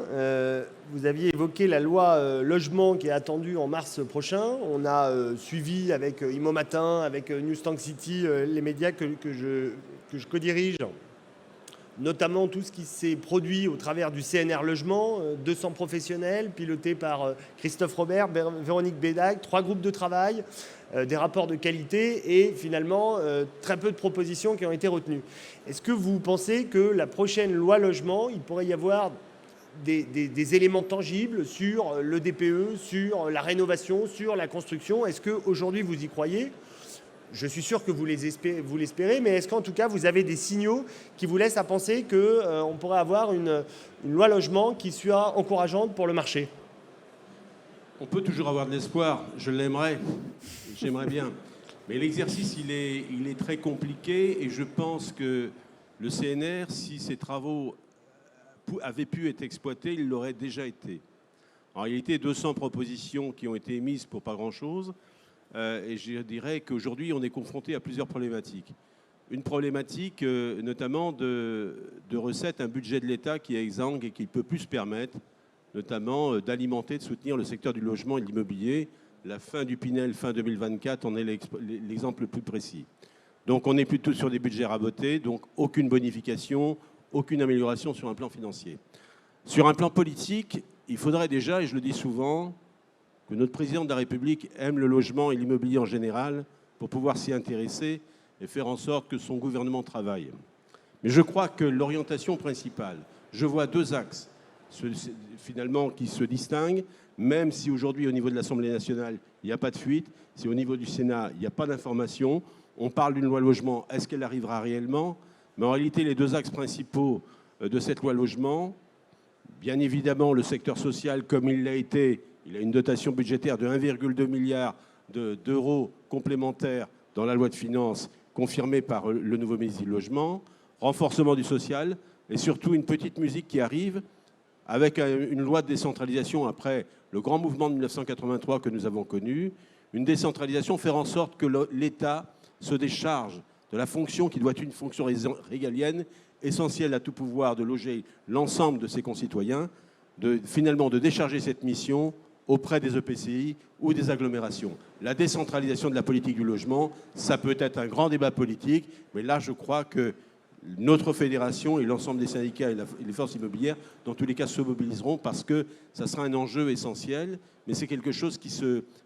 Vous aviez évoqué la loi logement qui est attendue en mars prochain. On a suivi avec Imo Matin, avec News Tank City, les médias que je co-dirige, notamment tout ce qui s'est produit au travers du CNR Logement, 200 professionnels pilotés par Christophe Robert, Véronique Bédac, 3 groupes de travail, des rapports de qualité et finalement très peu de propositions qui ont été retenues. Est-ce que vous pensez que la prochaine loi logement, il pourrait y avoir des éléments tangibles sur le DPE, sur la rénovation, sur la construction? Est-ce qu'aujourd'hui vous y croyez? Je suis sûr que vous l'espérez, mais est-ce qu'en tout cas vous avez des signaux qui vous laissent à penser qu'on pourrait avoir une loi logement qui soit encourageante pour le marché? On peut toujours avoir de l'espoir, je l'aimerais, j'aimerais bien. Mais l'exercice, il est très compliqué et je pense que le CNR, si ses travaux avaient pu être exploités, il l'aurait déjà été. En réalité, 200 propositions qui ont été émises pour pas grand-chose. Et je dirais qu'aujourd'hui, on est confronté à plusieurs problématiques. Une problématique notamment de recettes, un budget de l'État qui est exsangue et qui ne peut plus se permettre notamment d'alimenter, de soutenir le secteur du logement et de l'immobilier. La fin du Pinel, fin 2024, en est l'exemple le plus précis. Donc on est plutôt sur des budgets rabotés, donc aucune bonification, aucune amélioration sur un plan financier. Sur un plan politique, il faudrait déjà, et je le dis souvent, que notre président de la République aime le logement et l'immobilier en général pour pouvoir s'y intéresser et faire en sorte que son gouvernement travaille. Mais je crois que l'orientation principale, je vois 2 axes finalement qui se distinguent, même si aujourd'hui au niveau de l'Assemblée nationale, il n'y a pas de fuite, si au niveau du Sénat, il n'y a pas d'information, on parle d'une loi logement, est-ce qu'elle arrivera réellement? Mais en réalité, les 2 axes principaux de cette loi logement, bien évidemment le secteur social comme il l'a été, il a une dotation budgétaire de 1,2 milliard d'euros complémentaires dans la loi de finances confirmée par le nouveau ministre du Logement, renforcement du social et surtout une petite musique qui arrive avec une loi de décentralisation après le grand mouvement de 1983 que nous avons connu, une décentralisation, faire en sorte que l'État se décharge de la fonction qui doit être une fonction régalienne, essentielle à tout pouvoir de loger l'ensemble de ses concitoyens, finalement de décharger cette mission auprès des EPCI ou des agglomérations. La décentralisation de la politique du logement, ça peut être un grand débat politique, mais là je crois que notre fédération et l'ensemble des syndicats et les forces immobilières, dans tous les cas, se mobiliseront parce que ça sera un enjeu essentiel, mais c'est quelque chose qui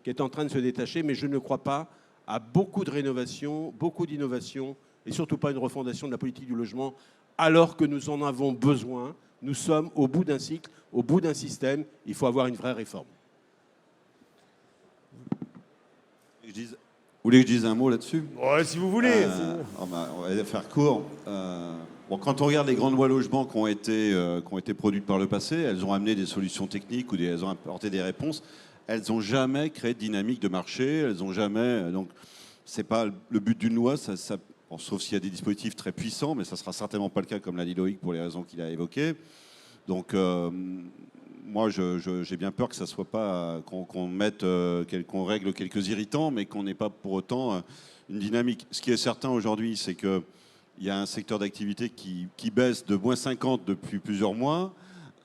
est en train de se détacher, mais je ne crois pas à beaucoup de rénovations, beaucoup d'innovations et surtout pas une refondation de la politique du logement alors que nous en avons besoin. Nous sommes au bout d'un cycle, au bout d'un système, il faut avoir une vraie réforme. Vous voulez que je dise un mot là-dessus? Ouais, si vous voulez. On va faire court. Quand on regarde les grandes lois logements qui ont été produites par le passé, elles ont amené des solutions techniques ou elles ont apporté des réponses. Elles n'ont jamais créé de dynamique de marché. Elles n'ont jamais. Donc, c'est pas le but d'une loi. Sauf s'il y a des dispositifs très puissants, mais ça sera certainement pas le cas, comme l'a dit Loïc, pour les raisons qu'il a évoquées. Donc, moi, j'ai bien peur que ça soit pas qu'on règle quelques irritants, mais qu'on n'ait pas pour autant une dynamique. Ce qui est certain aujourd'hui, c'est qu'il y a un secteur d'activité qui baisse de moins 50 depuis plusieurs mois.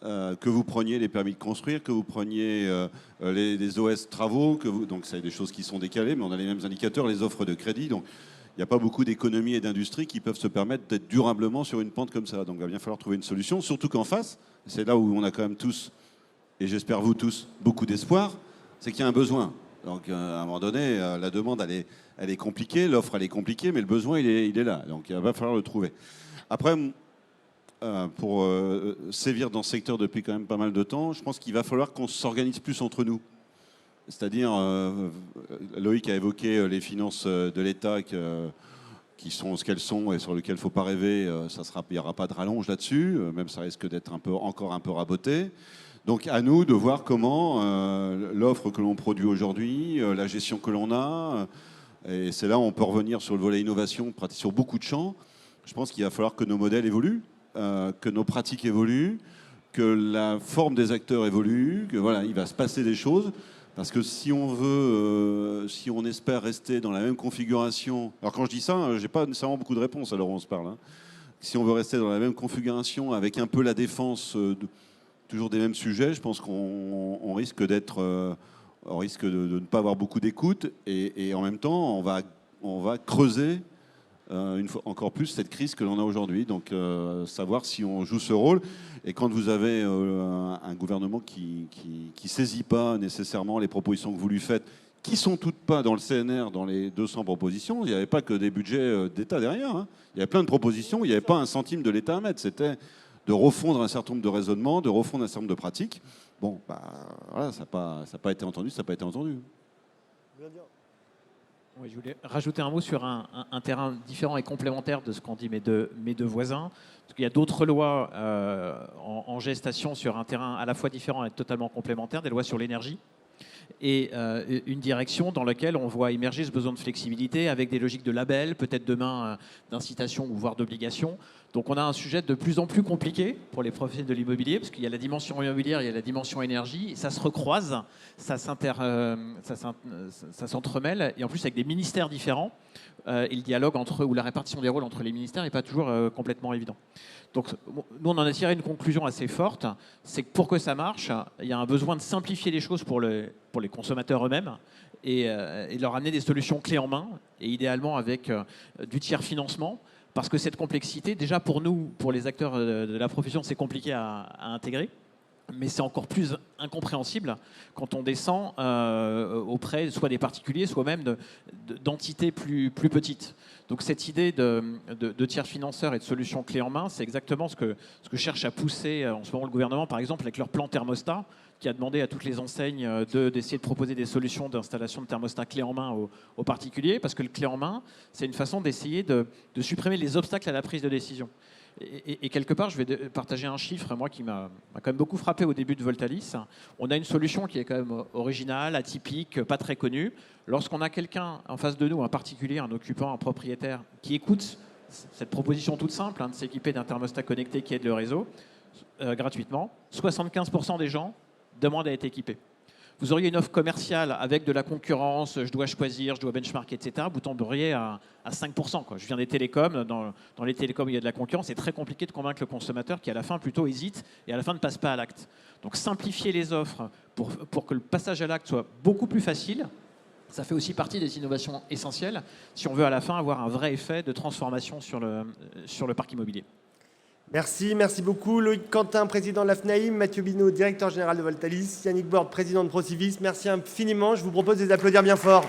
Que vous preniez les permis de construire, que vous preniez les OS travaux, donc c'est des choses qui sont décalées, mais on a les mêmes indicateurs, les offres de crédit. Donc, il n'y a pas beaucoup d'économies et d'industries qui peuvent se permettre d'être durablement sur une pente comme ça. Donc il va bien falloir trouver une solution, surtout qu'en face, c'est là où on a quand même tous, et j'espère vous tous, beaucoup d'espoir, c'est qu'il y a un besoin. Donc à un moment donné, la demande, elle est compliquée, l'offre, elle est compliquée, mais le besoin, il est là. Donc il va falloir le trouver. Après, pour sévir dans ce secteur depuis quand même pas mal de temps, je pense qu'il va falloir qu'on s'organise plus entre nous. C'est-à-dire, Loïc a évoqué les finances de l'État qui sont ce qu'elles sont et sur lesquelles il ne faut pas rêver, il n'y aura pas de rallonge là-dessus, même ça risque d'être encore un peu raboté. Donc à nous de voir comment l'offre que l'on produit aujourd'hui, la gestion que l'on a, et c'est là où on peut revenir sur le volet innovation, sur beaucoup de champs. Je pense qu'il va falloir que nos modèles évoluent, que nos pratiques évoluent, que la forme des acteurs évolue, que voilà, il va se passer des choses. Parce que si on espère rester dans la même configuration, alors quand je dis ça, j'ai pas nécessairement beaucoup de réponses à l'heure où on se parle. Hein. Si on veut rester dans la même configuration avec un peu la défense toujours des mêmes sujets, je pense qu'on risque on risque de ne pas avoir beaucoup d'écoute et en même temps, on va creuser encore plus cette crise que l'on a aujourd'hui. Donc, savoir si on joue ce rôle. Et quand vous avez un gouvernement qui saisit pas nécessairement les propositions que vous lui faites, qui sont toutes pas dans le CNR, dans les 200 propositions, il n'y avait pas que des budgets d'État derrière. Hein. Il y avait plein de propositions, il n'y avait pas un centime de l'État à mettre. C'était de refondre un certain nombre de raisonnements, de refondre un certain nombre de pratiques. Bon, bah, voilà, ça n'a pas été entendu, ça n'a pas été entendu. Oui, je voulais rajouter un mot sur un terrain différent et complémentaire de ce qu'ont dit mes deux voisins. Parce qu'il y a d'autres lois en gestation sur un terrain à la fois différent et totalement complémentaire, des lois sur l'énergie. Et une direction dans laquelle on voit émerger ce besoin de flexibilité avec des logiques de label, peut-être demain d'incitation ou voire d'obligation. Donc on a un sujet de plus en plus compliqué pour les professionnels de l'immobilier, parce qu'il y a la dimension immobilière, il y a la dimension énergie, et ça se recroise, ça s'entremêle, et en plus avec des ministères différents, et le dialogue ou la répartition des rôles entre les ministères n'est pas toujours complètement évident. Donc nous on en a tiré une conclusion assez forte, c'est que pour que ça marche, il y a un besoin de simplifier les choses pour les consommateurs eux-mêmes, et de leur amener des solutions clés en main, et idéalement avec du tiers financement. Parce que cette complexité, déjà pour nous, pour les acteurs de la profession, c'est compliqué à intégrer. Mais c'est encore plus incompréhensible quand on descend auprès soit des particuliers, soit même d'entités plus petites. Donc cette idée de tiers financeurs et de solutions clés en main, c'est exactement ce que cherche à pousser en ce moment le gouvernement, par exemple avec leur plan thermostat, qui a demandé à toutes les enseignes d'essayer de proposer des solutions d'installation de thermostat clé en main aux particuliers, parce que le clé en main, c'est une façon d'essayer de supprimer les obstacles à la prise de décision. Et quelque part, je vais partager un chiffre, moi, qui m'a quand même beaucoup frappé au début de Voltalis. On a une solution qui est quand même originale, atypique, pas très connue. Lorsqu'on a quelqu'un en face de nous, un particulier, un occupant, un propriétaire, qui écoute cette proposition toute simple de s'équiper d'un thermostat connecté qui aide le réseau, gratuitement, 75% des gens demande à être équipé. Vous auriez une offre commerciale avec de la concurrence, je dois choisir, je dois benchmarker, etc. Vous tomberiez à 5%. Quoi. Je viens des télécoms. Dans les télécoms, il y a de la concurrence. C'est très compliqué de convaincre le consommateur qui, à la fin, plutôt hésite et à la fin ne passe pas à l'acte. Donc, simplifier les offres pour que le passage à l'acte soit beaucoup plus facile, ça fait aussi partie des innovations essentielles si on veut à la fin avoir un vrai effet de transformation sur le parc immobilier. Merci beaucoup. Loïc Quentin, président de la FNAIM, Mathieu Binot, directeur général de Voltalis, Yannick Borde, président de Procivis. Merci infiniment. Je vous propose de les applaudir bien fort.